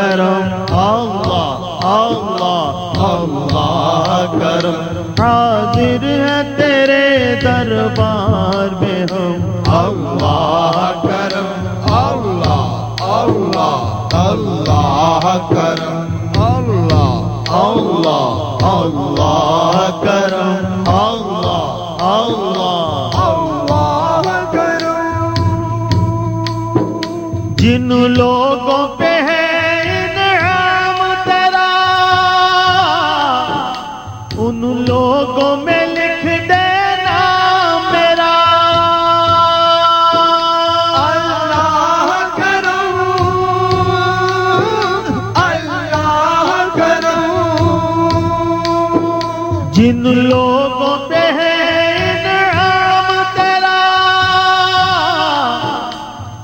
کرم اللہ اللہ اللہ کرم حاضر ہے تیرے دربار میں ہم اللہ کرم اللہ اللہ اللہ کرم اللہ اللہ اللہ کرم اللہ اللہ اللہ کرم جن لوگوں پہ ہے انعام تیرا ان لوگوں میں لکھ دینا میرا اللہ کرم اللہ کرم جن لوگوں پہ ہے انعام تیرا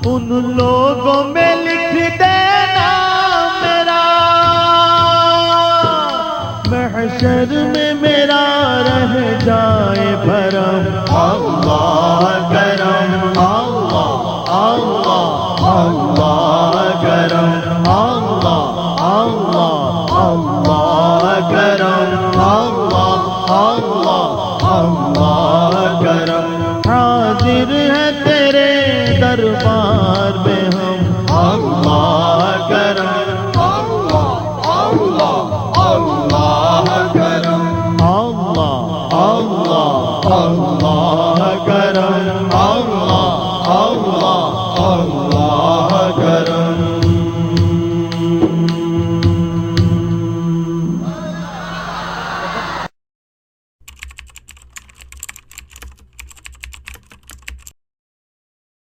ان لوگوں میں لکھ دینا میرا محشر میں میرا رہ جائے بھرم اللہ کرم اللہ اللہ اللہ کرم اللہ اللہ اللہ کرم اللہ اللہ اللہ کرم حاضر ہے تیرے دربار میں ہم اللہ کرم اللہ اللہ اللہ کرم اللہ اللہ اللہ کرم اللہ اللہ اللہ